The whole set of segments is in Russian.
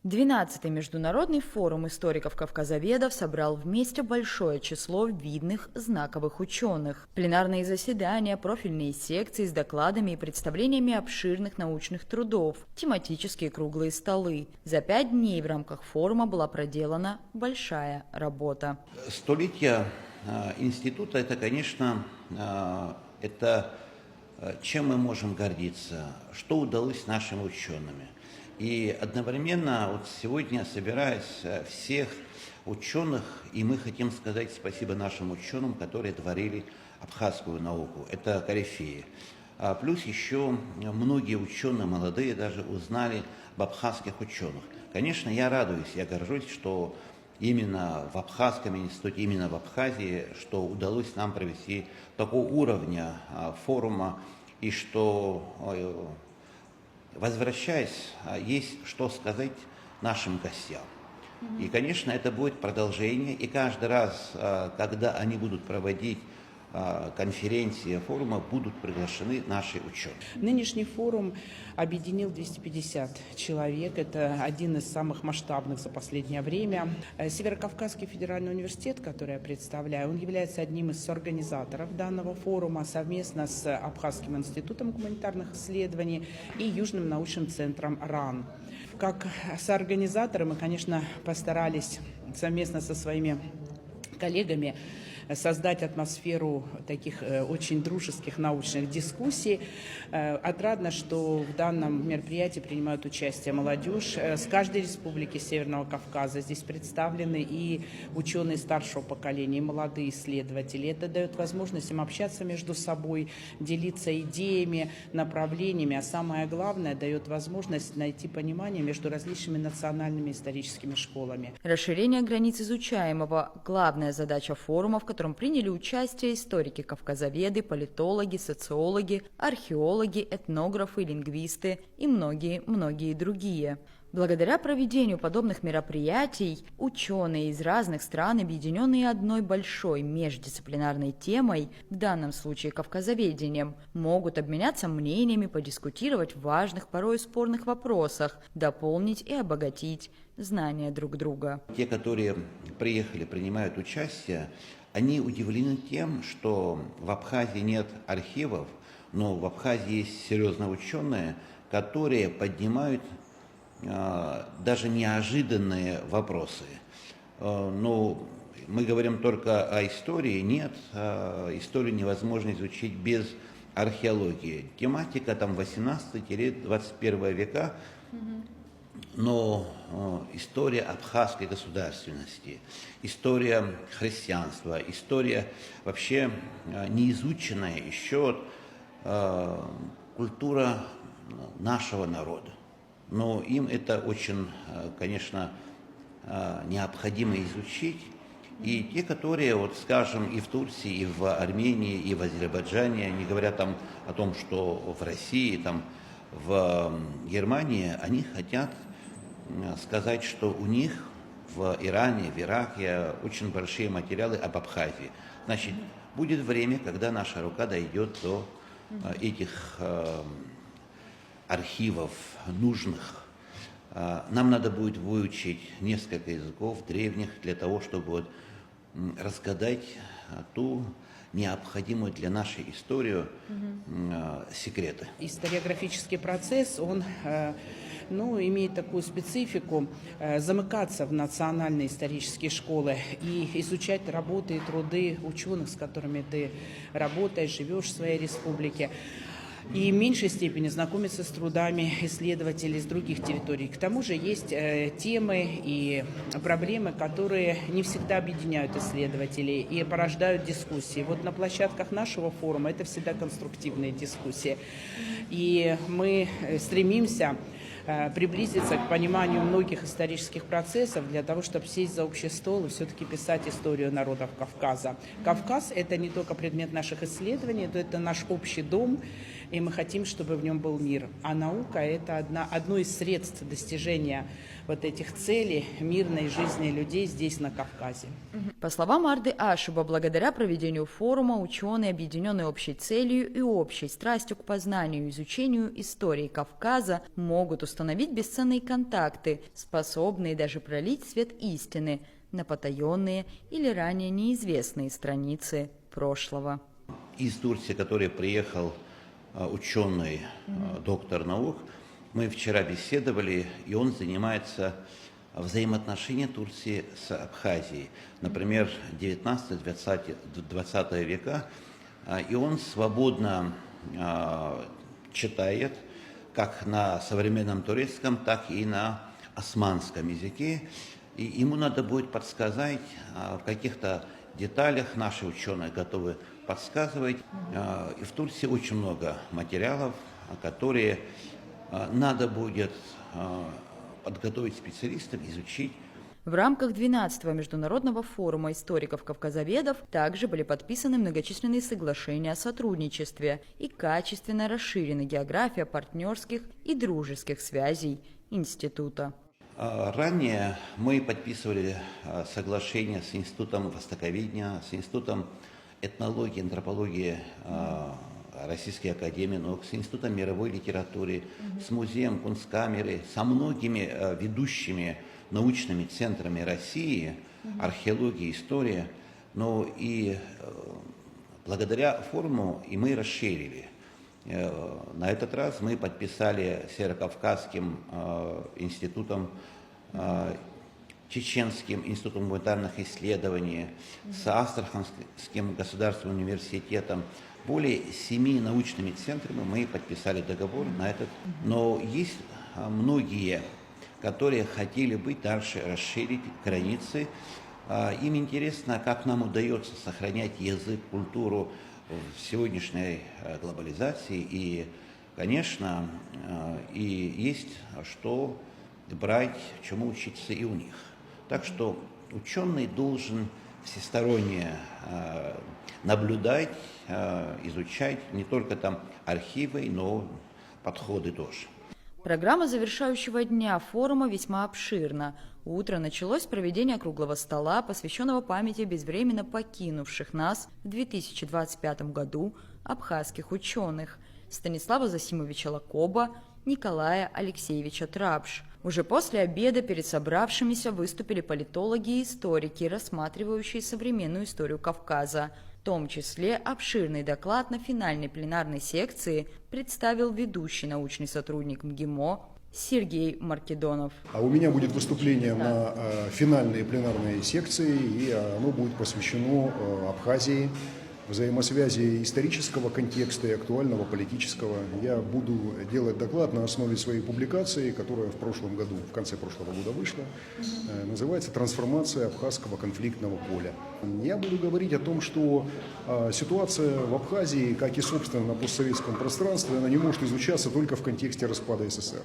12-й международный форум историков-кавказоведов собрал вместе большое число видных знаковых ученых. Пленарные заседания, профильные секции с докладами и представлениями обширных научных трудов, тематические круглые столы. За 5 дней в рамках форума была проделана большая работа. Столетие института – это, конечно, чем мы можем гордиться, что удалось нашим ученым. И одновременно вот сегодня, собираясь всех ученых, и мы хотим сказать спасибо нашим ученым, которые творили абхазскую науку. Это корифеи. Плюс еще многие ученые, молодые, даже узнали об абхазских ученых. Конечно, я радуюсь, я горжусь, что именно в Абхазском институте, именно в Абхазии, что удалось нам провести такого уровня форума, и что, возвращаясь, есть что сказать нашим гостям. И, конечно, это будет продолжение, и каждый раз, когда они будут проводить конференции, форума, будут приглашены наши ученые. Нынешний форум объединил 250 человек. Это один из самых масштабных за последнее время. Северокавказский федеральный университет, который я представляю, он является одним из соорганизаторов данного форума совместно с Абхазским институтом гуманитарных исследований и Южным научным центром РАН. Как соорганизаторы мы, конечно, постарались совместно со своими коллегами создать атмосферу таких очень дружеских научных дискуссий. Отрадно, что в данном мероприятии принимают участие молодежь с каждой республики Северного Кавказа. Здесь представлены и ученые старшего поколения, и молодые исследователи. Это дает возможность им общаться между собой, делиться идеями, направлениями, а самое главное, дает возможность найти понимание между различными национальными историческими школами. Расширение границ изучаемого – главная задача форума, в котором приняли участие историки-кавказоведы, политологи, социологи, археологи, этнографы, лингвисты и многие другие. Благодаря проведению подобных мероприятий ученые из разных стран, объединенные одной большой междисциплинарной темой, в данном случае кавказоведением, могут обменяться мнениями, подискутировать в важных, порой спорных вопросах, дополнить и обогатить знания друг друга. Те, которые приехали, принимают участие, они удивлены тем, что в Абхазии нет архивов, но в Абхазии есть серьезные ученые, которые поднимают даже неожиданные вопросы. Но мы говорим только о истории. Нет, историю невозможно изучить без археологии. Тематика там 18-21 века, но история абхазской государственности, история христианства, история вообще неизученная еще культура нашего народа. Но им это очень, конечно, необходимо изучить. И те, которые, вот, скажем, и в Турции, и в Армении, и в Азербайджане, не говоря там о том, что в России, там, в Германии, они хотят сказать, что у них в Иране, в Ираке очень большие материалы об Абхазии. Значит, будет время, когда наша рука дойдет до этих архивов нужных. Нам надо будет выучить несколько языков древних для того, чтобы вот разгадать ту необходимую для нашей истории секреты. Историографический процесс, он имеет такую специфику замыкаться в национальные исторические школы и изучать работы и труды ученых, с которыми ты работаешь, живешь в своей республике. И в меньшей степени знакомиться с трудами исследователей с других территорий. К тому же есть темы и проблемы, которые не всегда объединяют исследователей и порождают дискуссии. Вот на площадках нашего форума это всегда конструктивные дискуссии. И мы стремимся приблизиться к пониманию многих исторических процессов для того, чтобы сесть за общий стол и все-таки писать историю народов Кавказа. Кавказ – это не только предмет наших исследований, это наш общий дом, и мы хотим, чтобы в нем был мир. А наука – это одно из средств достижения вот этих целей мирной жизни людей здесь, на Кавказе. По словам Арды Ашуба, благодаря проведению форума ученые, объединенные общей целью и общей страстью к познанию и изучению истории Кавказа, могут установить бесценные контакты, способные даже пролить свет истины на потаенные или ранее неизвестные страницы прошлого. Из Турции, который приехал ученый, доктор наук, мы вчера беседовали, и он занимается взаимоотношением Турции с Абхазией. Например, 19-20 века, и он свободно читает как на современном турецком, так и на османском языке. И ему надо будет подсказать в каких-то деталях, наши ученые готовы подсказывать. И в Турции очень много материалов, которые надо будет подготовить специалистам, изучить. В рамках 12-го международного форума историков-кавказоведов также были подписаны многочисленные соглашения о сотрудничестве и качественно расширена география партнерских и дружеских связей института. Ранее мы подписывали соглашение с Институтом востоковедения, с Институтом этнологии, антропологии Российской академии наук, с Институтом мировой литературы, с музеем Кунсткамеры, со многими ведущими научными центрами России, археологии, истории. Но и благодаря форуму и мы расширили. На этот раз мы подписали с Северокавказским институтом, Чеченским институтом гуманитарных исследований, с Астраханским государственным университетом, более 7 научными центрами мы подписали договор на этот. Но есть многие, которые хотели бы дальше расширить границы. Им интересно, как нам удается сохранять язык, культуру в сегодняшней глобализации. И, конечно, и есть что брать, чему учиться и у них. Так что ученый должен всесторонне наблюдать, изучать не только там архивы, но подходы тоже. Программа завершающего дня форума весьма обширна. Утро началось с проведения круглого стола, посвященного памяти безвременно покинувших нас в 2025 году абхазских ученых Станислава Засимовича Лакоба, Николая Алексеевича Трабш. Уже после обеда перед собравшимися выступили политологи и историки, рассматривающие современную историю Кавказа. В том числе обширный доклад на финальной пленарной секции представил ведущий научный сотрудник МГИМО Сергей Маркедонов. А у меня будет выступление на финальной пленарной секции, и оно будет посвящено Абхазии, взаимосвязи исторического контекста и актуального политического. Я буду делать доклад на основе своей публикации, которая в прошлом году, в конце прошлого года вышла. Называется «Трансформация абхазского конфликтного поля». Я буду говорить о том, что ситуация в Абхазии, как и, собственно, на постсоветском пространстве, она не может изучаться только в контексте распада СССР.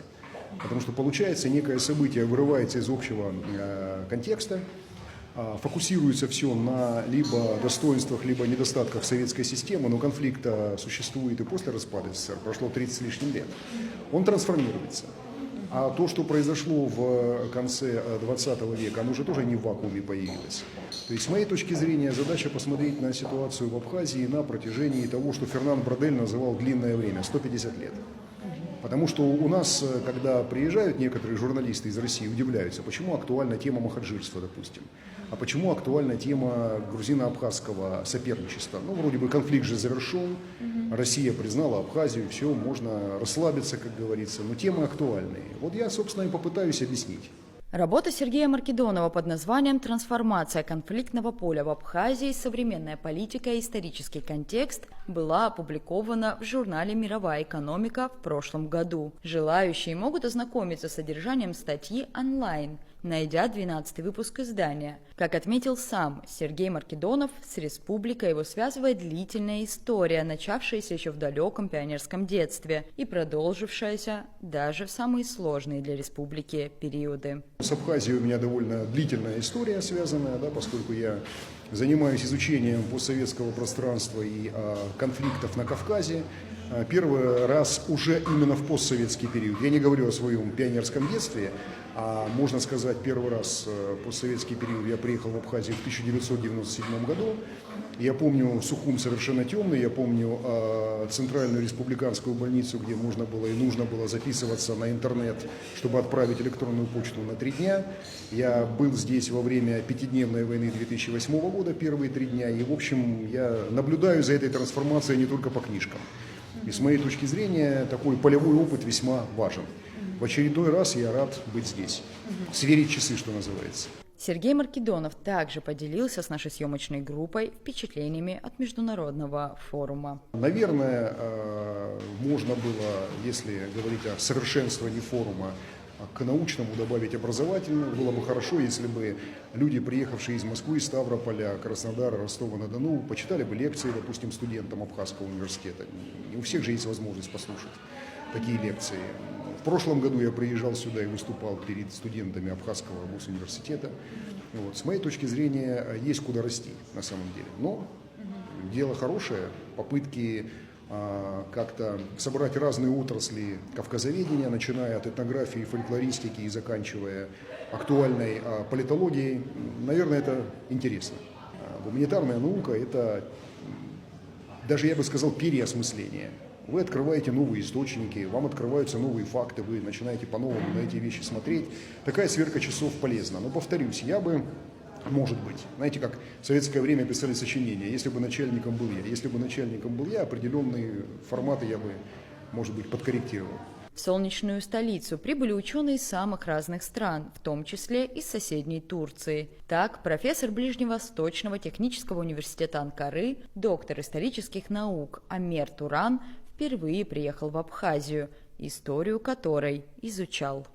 Потому что получается, некое событие вырывается из общего контекста, фокусируется все на либо достоинствах, либо недостатках советской системы, но конфликт существует и после распада СССР, прошло 30 с лишним лет. Он трансформируется. А то, что произошло в конце 20 века, оно уже тоже не в вакууме появилось. То есть, с моей точки зрения, задача посмотреть на ситуацию в Абхазии на протяжении того, что Фернан Бродель называл длинное время, 150 лет. Потому что у нас, когда приезжают некоторые журналисты из России, удивляются, почему актуальна тема махаджирства, допустим, а почему актуальна тема грузино-абхазского соперничества. Ну, вроде бы конфликт же завершен, Россия признала Абхазию, все, можно расслабиться, как говорится, но темы актуальные. Вот я, собственно, и попытаюсь объяснить. Работа Сергея Маркедонова под названием «Трансформация конфликтного поля в Абхазии. Современная политика и исторический контекст» была опубликована в журнале «Мировая экономика» в прошлом году. Желающие могут ознакомиться с содержанием статьи онлайн, найдя 12-й выпуск издания. Как отметил сам Сергей Маркедонов, с республикой его связывает длительная история, начавшаяся еще в далеком пионерском детстве и продолжившаяся даже в самые сложные для республики периоды. С Абхазией у меня довольно длительная история связанная, поскольку я занимаюсь изучением постсоветского пространства и конфликтов на Кавказе. Первый раз уже именно в постсоветский период. Я не говорю о своем пионерском детстве, а можно сказать, первый раз в постсоветский период я приехал в Абхазию в 1997 году. Я помню Сухум совершенно темный, я помню центральную республиканскую больницу, где можно было и нужно было записываться на интернет, чтобы отправить электронную почту на 3 дня. Я был здесь во время пятидневной войны 2008 года, первые 3 дня, и, в общем, я наблюдаю за этой трансформацией не только по книжкам. И с моей точки зрения, такой полевой опыт весьма важен. В очередной раз я рад быть здесь, сверить часы, что называется. Сергей Маркедонов также поделился с нашей съемочной группой впечатлениями от международного форума. Наверное, можно было, если говорить о совершенствовании форума, к научному добавить образовательному. Было бы хорошо, если бы люди, приехавшие из Москвы, Ставрополя, Краснодара, Ростова-на-Дону, почитали бы лекции, допустим, студентам Абхазского университета. Не у всех же есть возможность послушать такие лекции. В прошлом году я приезжал сюда и выступал перед студентами Абхазского госуниверситета. Вот. С моей точки зрения, есть куда расти на самом деле. Но дело хорошее, попытки как-то собрать разные отрасли кавказоведения, начиная от этнографии, фольклористики и заканчивая актуальной политологией. Наверное, это интересно. Гуманитарная наука – это, даже я бы сказал, переосмысление. Вы открываете новые источники, вам открываются новые факты, вы начинаете по-новому на эти вещи смотреть. Такая сверка часов полезна. Но, повторюсь, я бы, может быть, знаете, как в советское время писали сочинения, если бы начальником был я, определенные форматы я бы, может быть, подкорректировал. В солнечную столицу прибыли ученые из самых разных стран, в том числе из соседней Турции. Так, профессор Ближневосточного технического университета Анкары, доктор исторических наук Амер Туран впервые приехал в Абхазию, историю которой изучал.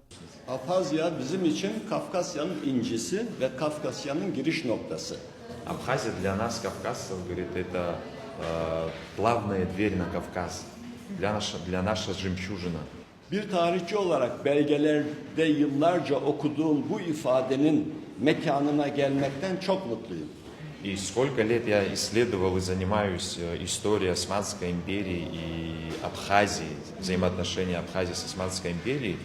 Abhazya bizim için Kafkasya'nın incisi ve Kafkasya'nın giriş noktası. Абхазия для нас, кавказцев, говорит, это главная дверь на Кавказ, для наша жемчужина. Bir tarihçi olarak belgelerde yıllarca okuduğum bu ifadenin mekanına gelmekten çok mutluyum. И сколько лет я исследовал и занимаюсь историей Османской империи и Абхазии, взаимоотношения Абхазии с Османской империей.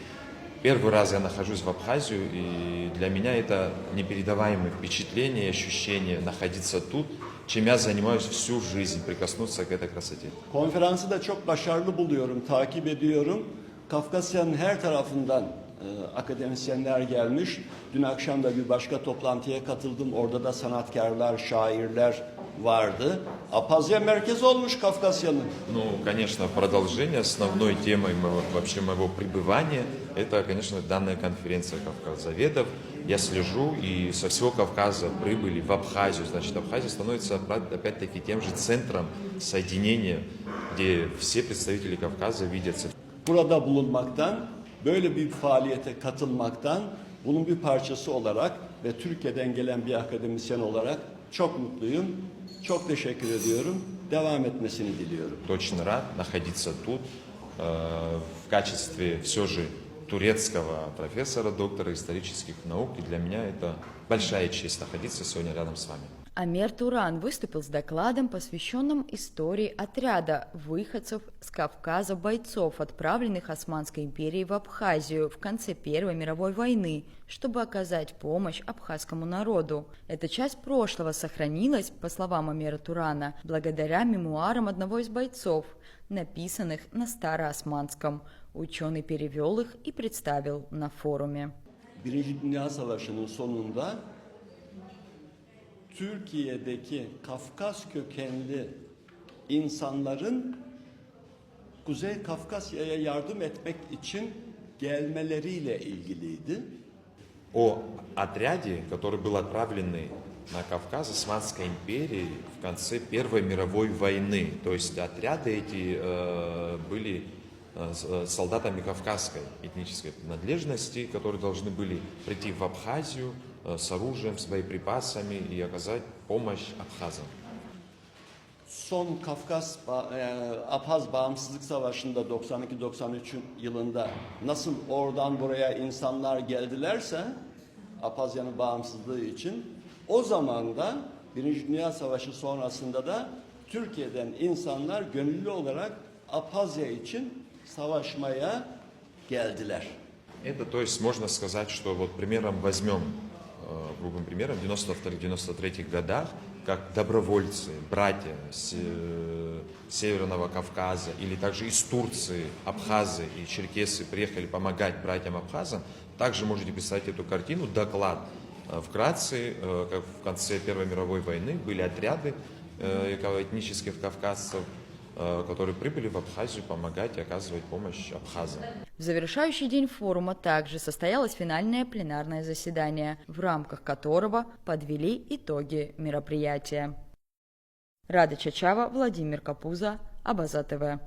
Первый раз я нахожусь в Абхазию, и для меня это непередаваемое впечатление и ощущение находиться тут, чем я занимаюсь всю жизнь, прикоснуться к этой красоте. Konferansı da çok başarılı buluyorum, takip ediyorum. Kafkasya'nın her tarafından akademisyenler gelmiş. Dün akşam da bir başka toplantıya katıldım. Orada da sanatkarlar, şairler vardı. Abhazya merkez olmuş Kafkasya'nın. Ну, конечно, продолжение основной темой моего пребывания, это, конечно, данная конференция кавказоведов. Я слежу, и со всего Кавказа прибыли в Абхазию. Значит, Абхазия становится, опять-таки, тем же центром соединения, где все представители Кавказа видятся. Burada bulunmaktan, böyle bir faaliyete katılmaktan, bunun bir parçası olarak ve Türkiye'den gelen bir akademisyen olarak çok mutluyum. Çok teşekkür ediyorum. Devam etmesini diliyorum. Очень рад находиться тут в качестве все же турецкого профессора, доктора исторических наук. И для меня это большая честь находиться сегодня рядом с вами. Амер Туран выступил с докладом, посвященным истории отряда выходцев с Кавказа бойцов, отправленных Османской империей в Абхазию в конце Первой мировой войны, чтобы оказать помощь абхазскому народу. Эта часть прошлого сохранилась, по словам Амера Турана, благодаря мемуарам одного из бойцов, написанных на староосманском. Ученый перевел их и представил на форуме. Birinci Dünya Savaşı'nın sonunda Türkiye'deki Kafkas kökenli insanların Kuzey Kafkasya'ya yardım etmek için gelmeleriyle ilgiliydi. О отряде, который был отправлен на Кавказ Османской империи в конце Первой мировой войны. То есть отряды эти были солдатами кавказской этнической принадлежности, которые должны были прийти в Абхазию с оружием, с боеприпасами и оказать помощь абхазам. Son Abhaz Bağımsızlık Savaşı'nda 92-93 yılında nasıl oradan buraya insanlar geldilerse Abhazya'nın bağımsızlığı için o zaman da Birinci Dünya Savaşı sonrasında da Türkiye'den insanlar gönüllü olarak Abhazya için savaşmaya geldiler. Это, то есть, можно сказать, что вот примером возьмем, грубым примером, в 92-93 годах, как добровольцы, братья с Северного Кавказа или также из Турции, абхазы и черкесы приехали помогать братьям-абхазам, также можете представить эту картину, доклад. Вкратце, как в конце Первой мировой войны были отряды этнических кавказцев, которые прибыли в Абхазию помогать и оказывать помощь абхазам. В завершающий день форума также состоялось финальное пленарное заседание, в рамках которого подвели итоги мероприятия. Рада Чачава, Владимир Капуза, Абаза ТВ.